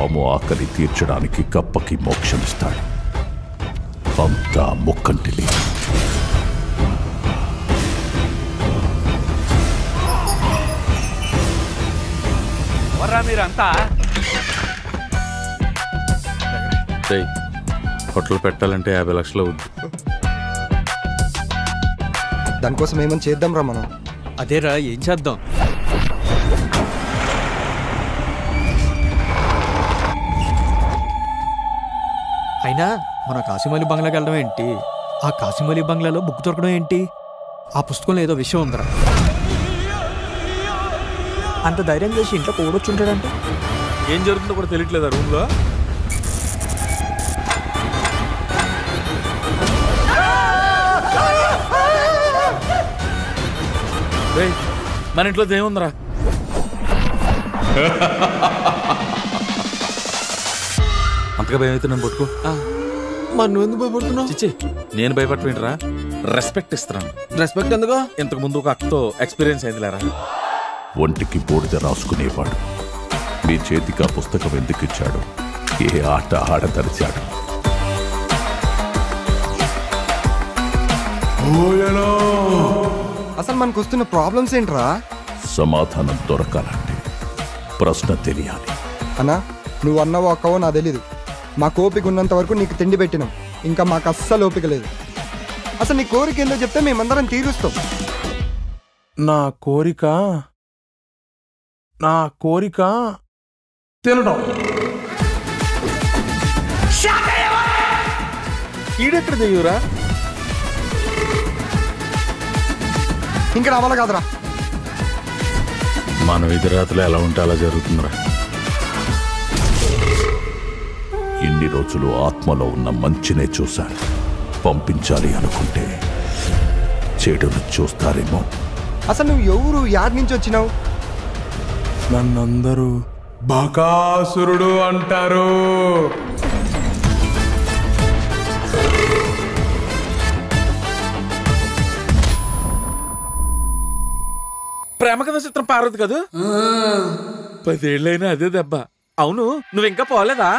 పాము ఆకలి తీర్చడానికి కప్పకి మోక్షమిస్తాడు. అంతా ముక్కంటిలి. మీరంతా హోటల్ పెట్టాలంటే 50 లక్షలు అవుద్ది. దానికోసం ఏమని చేద్దాం రా మనం. అదేరా, ఏం చేద్దాం? అయినా మన కాసిమలి బంగ్లాకి వెళ్ళడం ఏంటి? ఆ కాసిమలి బంగ్లాలో బుక్ దొరకడం ఏంటి? ఆ పుస్తకంలో ఏదో విషయం ఉందరా. అంత ధైర్యం చేసి ఇంట్లో కూడొచ్చుంటాడంటే ఏం జరుగుతుందో కూడా తెలియట్లేదా రూమ్లో? మన ఇంట్లో ఏముందిరా? అంతగా భయం అయితే నన్ను పట్టుకో. మరి నువ్వు ఎందుకు భయపడుతున్నావు? చిచ్చి, నేను భయపడటమేంట్రా? రెస్పెక్ట్ ఇస్తున్నాను. రెస్పెక్ట్ ఎందుకో? ఇంతకు ముందు ఒక అక్కతో ఎక్స్పీరియన్స్ అయింది లేరా. ఒంటికి బూడిద రాసుకునేవాడు మీ చేతికి ఆ పుస్తకం ఎందుకు ఇచ్చాడు? ఏ ఆట ఆడదరిచాడు? అసలు మనకు వస్తున్న ప్రాబ్లమ్స్ ఏంట్రా? సమాధానం దొరకాలంటే ప్రశ్న తెలియాలి. అన్నా, నువ్వు అన్నావో అక్కవో నాకు తెలీదు. మాకు ఓపిక ఉన్నంత వరకు నీకు తిండి పెట్టినాం. ఇంకా మాకు అస్సలు ఓపిక లేదు. అసలు నీ కోరిక ఏందో చెప్తే మేమందరం తీరుస్తాం. నా కోరిక తినడం. ఈడెక్కడ చెయ్యూరా? ఇంకా రావాలా కాదురా? మన విధిరాతలు ఎలా ఉంటే అలా జరుగుతుందిరా. ఇన్ని రోజులు ఆత్మలో ఉన్న మంచినే చూశారు. పంపించాలి అనుకుంటే చెడును చూస్తారేమో. అసలు నువ్వు ఎవరు? యాడ్ నుంచి వచ్చినావు? నన్నందరూ బకాసురుడు అంటారు. ప్రేమ కథ చిత్రం పార్వతి కదా, 10 ఏళ్ళైనా అదే దెబ్బ. అవును, నువ్వు ఇంకా పోలేదా?